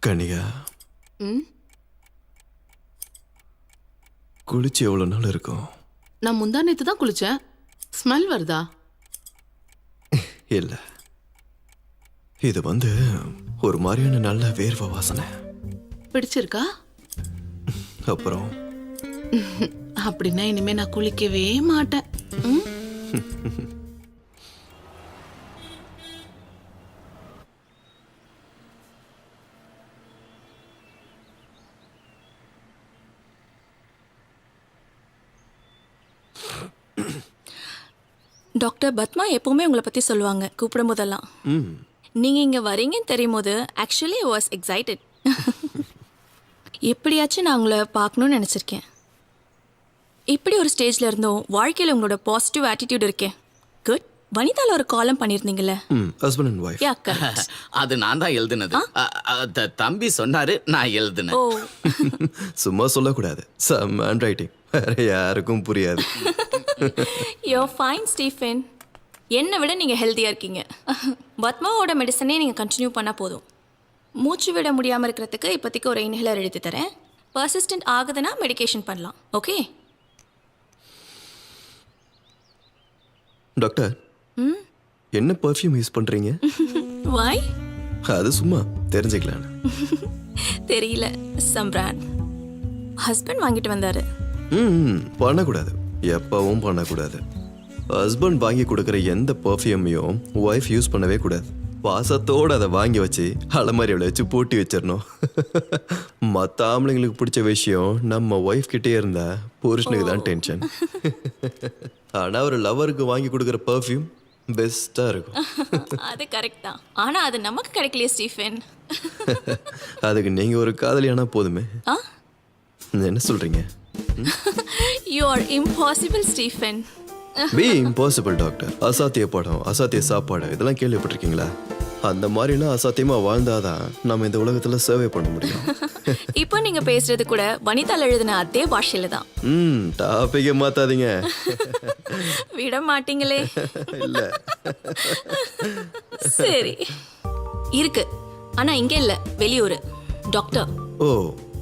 கனிகா, ம் குளிச்சு எவ்வளோ நாள் இருக்கும்? நான் முந்தா நேத்து தான் குளிச்சேன். ஸ்மெல் வருதா? இல்லை, இது ஒரு மாதிரியான நல்ல வேர்வை வாசனை. பிடிச்சிருக்கா? அப்புறம் அப்படின்னா இனிமே நான் குளிக்கவே மாட்டேன். ம்? டாக்டர் பத்மா எப்பவுமே உங்களை பற்றி சொல்லுவாங்க கூப்பிடும் போதெல்லாம். நீங்கள் இங்கே வரீங்கன்னு தெரியும் போது ஆக்சுவலி ஐ வாஸ் எக்ஸைட்டட். எப்படியாச்சும் நான் உங்களை பார்க்கணுன்னு நினச்சிருக்கேன். இப்படி ஒரு ஸ்டேஜில் இருந்தோம் வாழ்க்கையில் உங்களோட பாசிட்டிவ் ஆட்டிடியூட் இருக்கேன். குட். வனிதாவில் ஒரு காலம் பண்ணியிருந்தீங்கல்ல? Husband and wife. Yeah correct. அது நான் தான் எழுதுனது. தம்பி சொன்னாரு, நான் எழுதுனேன். ஓ சும்மா சொல்லக்கூடாது, சம் ஹேண்ட் ரைட்டிங், வேற யாருக்கும் புரியாது. யோ ஃபைன் ஸ்டீஃபன். என்னை விட நீங்கள் ஹெல்த்தியாக இருக்கீங்க. பத்மாவோட மெடிசனே நீங்கள் கண்டினியூ பண்ணால் போதும். மூச்சு விட முடியாமல் இருக்கிறதுக்கு இப்போதைக்கு ஒரு இன்ஹேலர் எழுதி தரேன். பர்சிஸ்டன்ட் ஆகுதுன்னா மெடிகேஷன் பண்ணலாம். ஓகே டாக்டர், என்ன பர்ஃப்யூம் யூஸ் பண்றீங்க? வாய் அது சும்மா தெரிஞ்சுக்கலாம். தெரியல, சம் பிராண்ட் ஹஸ்பண்ட் வாங்கிட்டு வந்தாரு. பண்ணக்கூடாது, எப்பவும் பண்ணக்கூடாது. ஹஸ்பண்ட் வாங்கி கொடுக்குற எந்த பர்ஃப்யூமையும் ஒய்ஃப் யூஸ் பண்ணவே கூடாது. பாசத்தோடு அதை வாங்கி வச்சு அலமாரியில் வச்சு பூட்டி வச்சிடணும். மற்ற ஆம்பளைங்களுக்கு பிடிச்ச விஷயம் நம்ம ஒய்ஃப் கிட்டே இருந்தா புருஷனுக்கு தான் டென்ஷன். ஆனால் ஒரு லவருக்கு வாங்கி கொடுக்குற பர்ஃப்யூம் பெஸ்ட்டாக இருக்கும். அது கரெக்ட் தான், ஆனால் அது நமக்கு கிடைக்கலையே ஸ்டீஃபன். அதுக்கு நீங்கள் ஒரு காதலியானா போதுமே. என்ன சொல்கிறீங்க? You are impossible Stephen. Be impossible doctor. அசாத்திய படம், அசாத்திய சாப்பாடு, இதெல்லாம் கேள்விப்பட்டிருக்கீங்களா? அந்த மாதிரிலாம் அசாத்தியமாக வாழ்ந்தாதான் நம்ம இந்த உலகத்தில் சர்வே பண்ண முடியும். இப்போ நீங்கள் பேசுறது கூட வனிதால எழுதின அதே பாஷையில தான். டாபிக்கை மாத்தாதீங்க. விட மாட்டீங்களே. இல்லை, சரி இருக்கு, ஆனால் இங்கே இல்லை, வெளியூர். டாக்டர். ஓ,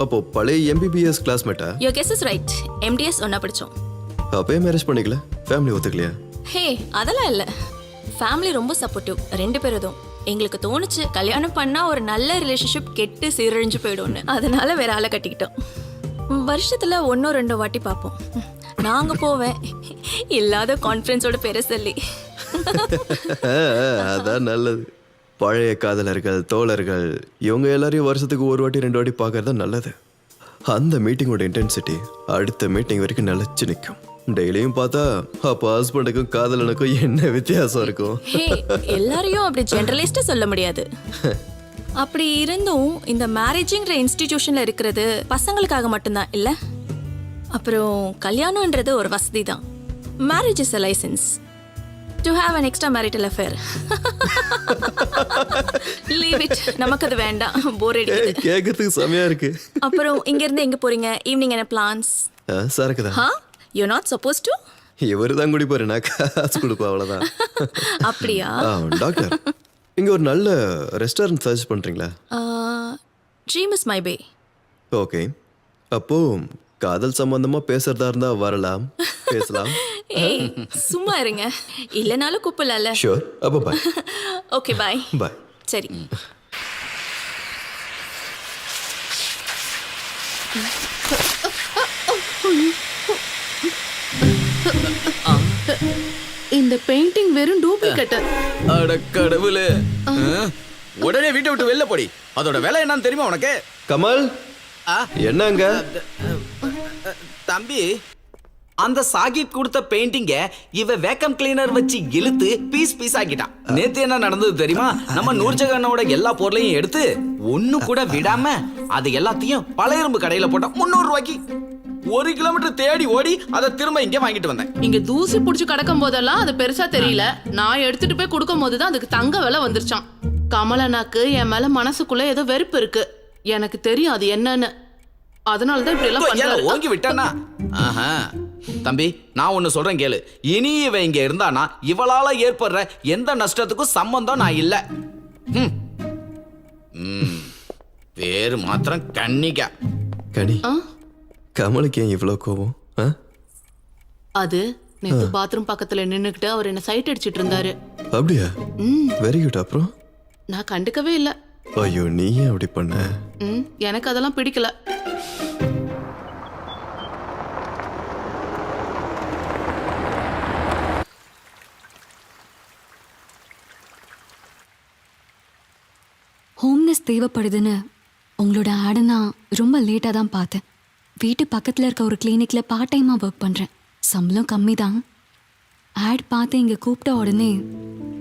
அப்போ பழைய எம்பிபிஎஸ் கிளாஸ்மேட்டா? Your guess is right. MDS ஒன்றா படித்தோம். அப்பயே மேரேஜ் பண்ணிக்கல? ஃபேமிலி ஒத்துக்கலையா? ஹே, அதெல்லாம் இல்லை. ஃபேமிலி ரொம்ப சப்போர்ட்டிவ், 2 பேரும். எங்களுக்கு தோணுச்சு கல்யாணம் பண்ணால் ஒரு நல்ல ரிலேஷன்ஷிப் கெட்டு சீரழிஞ்சு போயிடும்னு. அதனால வேற ஆளை கட்டிக்கிட்டோம். வருஷத்தில் 1-2 வாட்டி பார்ப்போம். நாங்கள் போவேன் இல்லாத கான்ஃபரன்ஸோட பேரை சொல்லி. அதான் நல்லது. பழைய காதலர்கள், தோழர்கள், இவங்க எல்லாரையும் வருஷத்துக்கு 1 வாட்டி 2 வாட்டி பார்க்கறது நல்லது. அந்த மீட்டிங்கோட இன்டென்சிட்டி அடுத்த மீட்டிங் வரைக்கும் நிலைச்சு நிற்கும். டெய்லியும் பார்த்தா அப்போ ஹஸ்பண்டுக்கும் காதலனுக்கும் என்ன வித்தியாசம் இருக்கும்? எல்லாரையும் அப்படி ஜெனரலிஸ்டா சொல்ல முடியாது. அப்படி இருந்தும் இந்த மேரேஜிங்கிற இன்ஸ்டிடியூஷன்ல இருக்கிறது பசங்களுக்காக மட்டும்தான் இல்ல. அப்புறம் கல்யாணம்ன்றது ஒரு வசதி தான். Marriage is a license to have an extra marital affair. Leave it. நமக்கு அது வேண்டாம், போர் அடிக்குது. கேட்கறதுக்கு செமையா இருக்கு. அப்புறம் இங்க இருந்து எங்க போறீங்க? ஈவினிங் என்ன plans? சரக்குதான். You're not supposed to? இவரு தான் குடிப்பாரு, நான் காசு கொடுப்பேன், அவ்வளோதான். அப்படியா? டாக்டர், இங்கே ஒரு நல்ல ரெஸ்டாரண்ட் சஜஸ்ட் பண்ணுறீங்களா? Dream is my pay. Okay, அப்போ காதல் சம்பந்தமாக பேசுறதா இருந்தால் வரலாம், பேசலாம். ஏய் சும்மா இருங்க, இல்லைனாலும் கூப்பிடலாம்ல. ஷூர், அப்போ பாய். Okay bye. பாய். சரி. இந்த பெயிண்டிங் வெறும் டூப்ளிகேட். அட கடவுளே, உடனே வீட்டை விட்டு வெளில போடி. அதோட விலை என்னன்னு தெரியுமா உனக்கு? கமல், என்னங்க? தம்பி, அந்த சாகித் கொடுத்த பெயிண்டிங்க இவ வேக்கம் கிளீனர் வச்சு இழுத்து பீஸ் ஆக்கிட்டான். நேத்து என்ன நடந்தது தெரியுமா? நம்ம நூர்ஜஹானோட எல்லா பொருளையும் எடுத்து ஒண்ணு கூட விடாம அது எல்லாத்தையும் பழைய இரும்பு கடையில போட்டா 300 ரூபாய்க்கு. 1 கிலோமீட்டர் தேடி ஓடி அதை திரும்ப இங்கே வாங்கிட்டு வந்தேன். இங்க தூசி புடிச்சு கிடக்கும் போதெல்லாம் அது பெருசா தெரியல. நான் எடுத்துட்டு போய் கொடுக்கும் போதுதான் அதுக்கு தங்க விலை வந்துருச்சான். கமலனாக்கு என் மேல மனசுக்குள்ள ஏதோ வெறுப்பு இருக்கு. எனக்கு தெரியும் அது என்னன்னு. அதனாலதான் இப்படி எல்லாம் பண்றாரு. ஓங்கி விட்டானா? தம்பி, நான் ஒன்னு சொல்றேன் கேளு. இனி இவ இங்க இருந்தானா இவளால ஏற்படுற எந்த நஷ்டத்துக்கும் சம்பந்தம் நான் இல்ல. பேரு மாத்திரம் கன்னிகா. கனி, ஆ? கமலுக்கு ஏன் இவ்வளோ கோவம்? ஆ? அது நேத்து பாத்ரூம் பக்கத்துல நின்னுக்கிட்டு அவர் என்ன சைட் அடிச்சிட்டு இருந்தாரு. அப்படியா? ம், வெரி குட். அப்புறம்? நான் கண்டுக்கவே இல்ல. ஐயோ, நீ ஏன் அப்படி பண்ண? எனக்கு அதெல்லாம் பிடிக்கல. ஹோம்னஸ் தேவைப்படுதுன்னு உங்களோட ஆடை நான் ரொம்ப லேட்டாக தான் பார்த்தேன். வீட்டு பக்கத்தில் இருக்க ஒரு கிளினிக்கில் பார்ட் டைமாக ஒர்க் பண்ணுறேன். சம்பளம் கம்மி தான். ஆட் பார்த்து இங்கே கூப்பிட்ட உடனே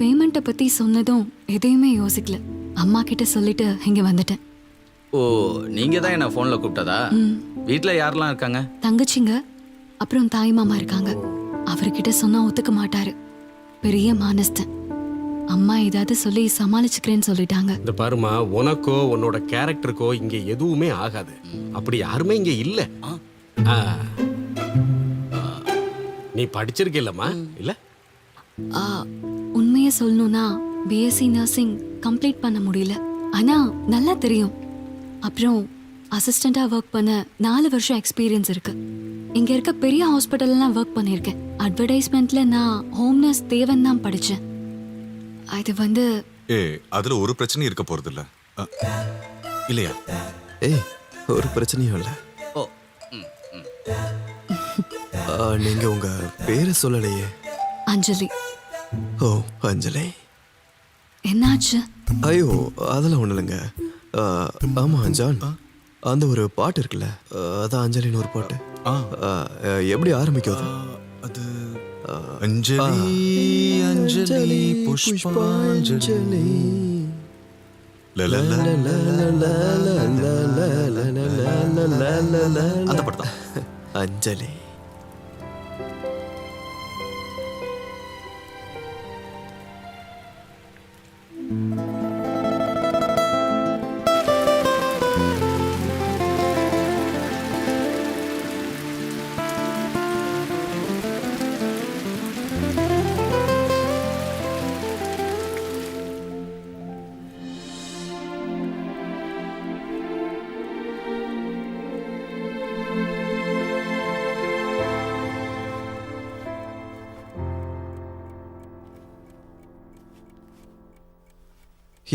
பேமெண்ட்டை பற்றி சொன்னதும் எதையுமே யோசிக்கல. அம்மா கிட்ட சொல்லிட்டு இங்கே வந்துட்டேன். ஓ, நீங்க தான் என்ன போன்ல கூப்பிட்டதா? வீட்ல யாரெல்லாம் இருக்காங்க? தங்கச்சிங்க அப்புறம் தாய் மாமா இருக்காங்க. அவர்கிட்ட சொன்னா ஒத்துக்க மாட்டாரு. பெரிய மானஸ்தன். அம்மா ஏதாவது சொல்லி சமாளிச்சுக்கிறேன்னு சொல்லிட்டாங்க. இந்த பாருமா, உனக்கோ உன்னோட கேரக்டருக்கோ இங்க எதுவுமே ஆகாது. அப்படி யாருமே இங்க இல்ல. ஆ. நீ படிச்சிருக்கலம்மா? இல்ல உண்மையை சொல்லணும்னா பிஎஸ்சி நர்சிங் கம்ப்ளீட் பண்ண முடியல. ஆனா நல்லா தெரியும். அப்புறம் அசிஸ்டண்டா ஒர்க் பண்ண 4 வருஷம் எக்ஸ்பீரியன்ஸ் இருக்கு. இங்க இருக்க பெரிய ஹாஸ்பிட்டல்லாம் ஒர்க் பண்ணியிருக்கேன். அட்வர்டைஸ்மெண்ட்ல நான் ஹோம் நர்ஸ் தேவன் தான் படிச்சேன். அது வந்து அதுல ஒரு பிரச்சனையும் இருக்க போறது இல்ல இல்லையா? ஏய், ஒரு பிரச்சனையும் இல்லை. ஓ, நீங்க உங்க பேரை சொல்லலையே. அஞ்சலி. ஓ, அஞ்சலி. என்னாச்சு? ஐயோ, அதெல்லாம் ஒண்ணு இல்லைங்க. ஆமா ஜான், அந்த ஒரு பாட்டு இருக்குல்ல, அதான் அஞ்சலின்னு ஒரு பாட்டு. எப்படி ஆரம்பிக்கும் அது? அது அஞ்சலி அஞ்சலி புஷ்பாஞ்சலி அந்த பாட்டு தான். அஞ்சலி.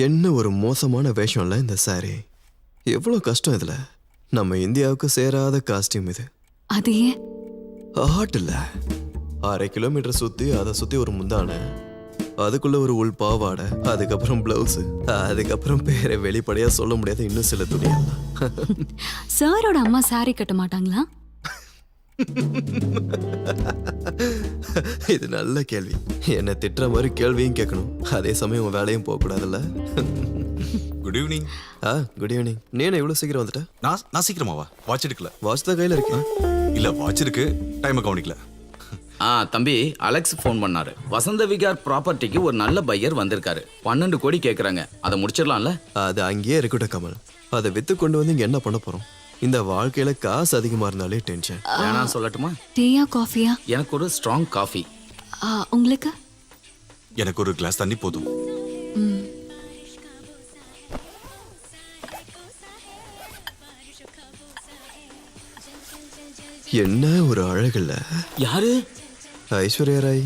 என்ன ஒரு மோசமான வேஷம்ல இந்த சாரி. எவ்வளோ கஷ்டம் இதுல. நம்ம இந்தியாவுக்கு சேராத காஸ்டியூம் இது. அது ஏன்? ஆட் இல்ல, 1/2 கிலோமீட்டர் சுத்தி அதை சுத்தி ஒரு முந்தானை, அதுக்குள்ள ஒரு உள் பாவாடை, அதுக்கப்புறம் பிளவுஸ், அதுக்கப்புறம் பேரை வெளிப்படையா சொல்ல முடியாத இன்னும் சில துணியெல்லாம். சாரோட அம்மா சாரி கட்ட மாட்டாங்களா? இது நல்ல கேள்வி. என்ன திட்டுற மாதிரி கேள்வியும் கேட்கணும், அதே சமயம் உன் வேலையும் போக கூடாதுல்ல. Good evening. Good evening. நீ என்ன இவ்வளவு சீக்கிரம் வந்துட்ட? நான் சீக்கிரமாவா? வாட்ச் எடுக்கல. வாட்ச் தான் கையில இருக்கு. இல்ல, வாட்ச் இருக்கு, டைமை கவனிக்கல. தம்பி அலெக்ஸ் ஃபோன் பண்ணாரு. வசந்த விகார் ப்ராப்பர்ட்டிக்கு ஒரு நல்ல பையர் வந்திருக்காரு. 12 கோடி கேக்குறாங்க. அதை முடிச்சிடலாம்ல? அது அங்கேயே இருக்கட்டும் கமல். அதை வித்து கொண்டு வந்து இங்க என்ன பண்ண போறோம்? இந்த வாழ்க்கையில காசு அதிகமா இருந்தாலே டென்ஷன். வேணா சொல்லட்டுமா? டீயா காஃபியா? எனக்கு ஒரு ஸ்ட்ராங் காஃபி. உங்களுக்கு? எனக்கு ஒரு கிளாஸ் தண்ணி போதும். என்ன ஒரு அழகுல. யாரு? ஐஸ்வர்யா ராய்.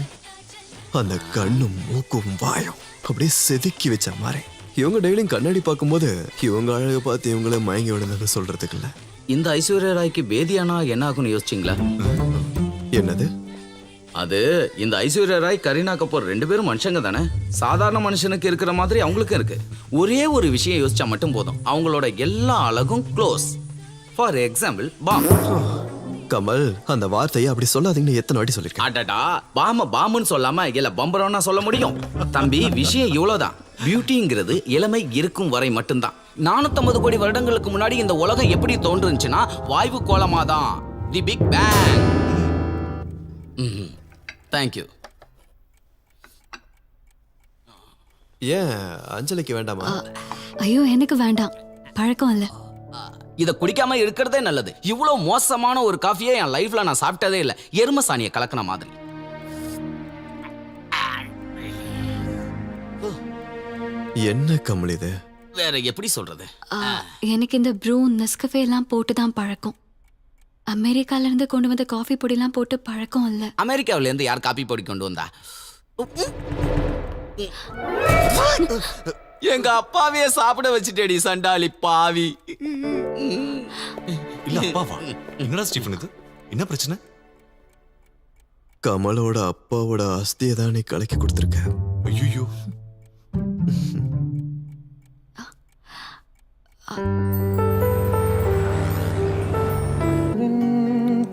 அந்த கண்ணும் மூக்கும் வாயும் அப்படியே செதுக்கி வச்ச மாதிரி. இவங்க டெய்லியும் கண்ணாடி பார்க்கும்போது இவங்க அழகை பார்த்து இவங்கள மயங்கி விடுனது சொல்றதுக்கு இல்ல. இந்த ஐஸ்வர்யா ராய்க்கு பேதியானா என்ன ஆகும்னு யோசிச்சிங்களா? என்னது அது? இந்த ஐஸ்வர்யா ராய் கரீனா கபூர் 2 பேரும் மனுஷங்க தானே. சாதாரண மனுஷனுக்கு இருக்கிற மாதிரி அவங்களுக்கும் இருக்கு. ஒரே ஒரு விஷயம் யோசிச்சா மட்டும் போதும், அவங்களோட எல்லா அழகும் close. For example bomb. Kamal, அந்த வார்த்தையை அப்படி சொல்லாதீங்கன்னு எத்தனை வாட்டி சொல்லிருக்கேன். அடடா, பாமுன்னு சொல்லாம இல்ல பம்பரம்னா சொல்ல முடியும்? தம்பி, விஷயம் இவ்வளவுதான். பியூட்டிங்கிறது இளமை இருக்கும் வரை மட்டும்தான். 450 கோடி வருடங்களுக்கு முன்னாடி இந்த உலகம் எப்படி தோன்றுச்சுன்னா வாயு கோலமாதான். The big bang. தேங்க்யூ. ஏன் அஞ்சலிக்கு வேண்டாமா? ஐயோ, எனக்கு வேண்டாம், பழக்கம் இல்லை. இதை குடிக்காம இருக்கிறதே நல்லது. இவ்வளவு மோசமான ஒரு காஃபியை என் லைஃப்ல நான் சாப்பிட்டதே இல்லை. எரும சாணியை கலக்கின மாதிரி. என்ன கமல் இது? வேற எப்படி சொல்றது? எனக்கு இந்த ப்ரூ நெஸ்கஃபே எல்லாம் போட்டு தான் பழக்கம். அமெரிக்கால இருந்து கொண்டு வந்த காஃபி பொடிலாம் போட்டு பழக்கம் இல்ல. அமெரிக்காவில இருந்து யார் காப்பி பொடி கொண்டு வந்தா? எங்க அப்பாவையே சாப்பிட வச்சுட்டேடி சண்டாளி பாவி. இல்ல அப்பாவா? என்னடா ஸ்டீஃபன் இது? என்ன பிரச்சனை? கமலோட அப்பாவோட அஸ்தியை தான் நீ கலக்கி கொடுத்துருக்க. ஐயோ,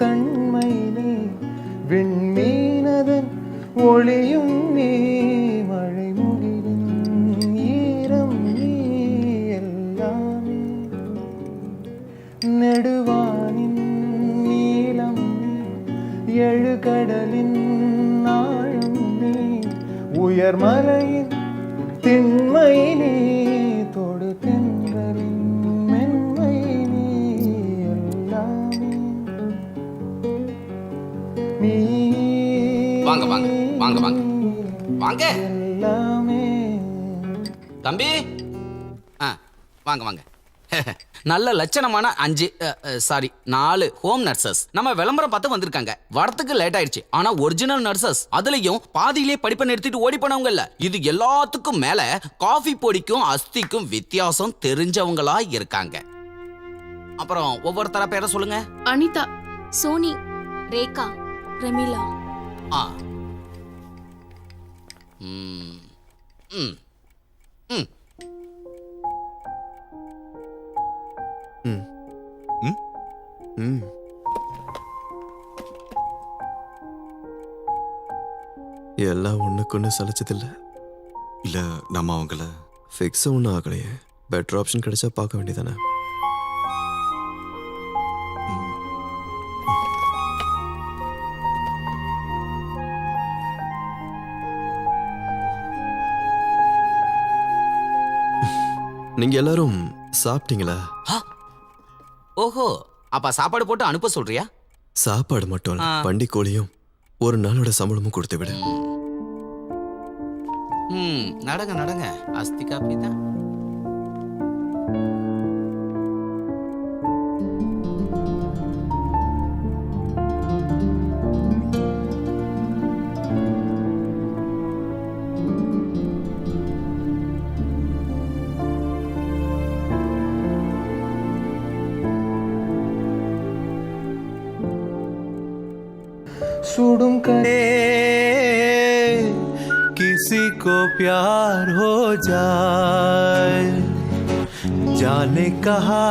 தன்மை நீ விண்மீனதன் ஒளியும் நீ மழை முகிலின் ஈரம் நீ எல்லாமே நெடுவானின் நீளம் நீ எழுகடலின் ஆழம் நீ உயர்மலையின் திண்மை நீ தொடு தென்றலின் மென்மை நீ எல்லாமே நீ வாங்க வாங்க வாங்க வாங்க வாங்க எல்லாமே. தம்பி. வாங்க வாங்க. நல்ல லட்சணமான 4 ஹோம் நர்சஸ் நம்ம விளம்பரம் பார்த்து வந்திருக்காங்க. வரத்துக்கு லேட் ஆயிடுச்சு. ஆனா ஒரிஜினல் நர்சஸ், அதுலயும் பாதியிலே படிப்பை நிறுத்திட்டு ஓடி போனவங்க இல்ல. இது எல்லாத்துக்கும் மேல காஃபி பொடிக்கும் அஸ்திக்கும் வித்தியாசம் தெரிஞ்சவங்களா இருக்காங்க. அப்புறம் ஒவ்வொருத்தர பேரை சொல்லுங்க. அனிதா. சோனி, ரேகா, ரமீலா. ஆ. ம். ம். ம். ம். எல்லாம் ஒண்ணுக்கு சலிச்சதில்ல. இல்ல நம்ம அவங்கள ஃபிக்ஸ் ஒன்றும் ஆகலையே. பெட்டர் ஆப்ஷன் கிடைச்சா பார்க்க வேண்டியதானே. நீங்க எல்லாரும் சாப்பிட்டீங்களா? ஓஹோ, அப்ப சாப்பாடு போட்டு அனுப்ப சொல்றியா? சாப்பாடு மட்டும் இல்ல, பண்டி கோழியும் ஒரு நாளோட சம்பளமும் கொடுத்து விடு. நடங்க நடங்க. அஸ்தி காப்பி தான். सुडुम करे किसी को प्यार हो जाए, जाने कहा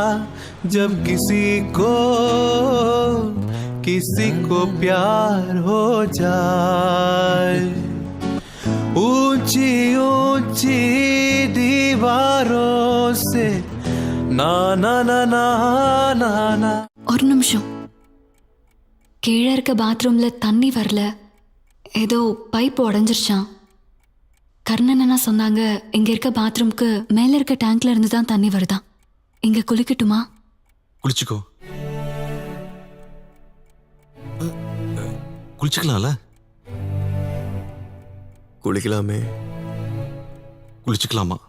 जब किसी को प्यार हो जाए, ऊंची ऊंची दीवारों से ना ना ना ना ना ना. ஒரு நிமிஷம். கீழே இருக்க பாத்ரூம்ல தண்ணி வரல, ஏதோ பைப் உடஞ்சிருச்சான். கர்ணன் என்ன சொன்னாங்க, இங்க இருக்க பாத்ரூம்க்கு மேல இருக்க டேங்க்ல இருந்து தான் தண்ணி வருதான். இங்க குளிக்கட்டுமா? குளிச்சுக்கோ. குளிச்சுக்கலாம்ல? குளிக்கலாமே. குளிச்சுக்கலாமா?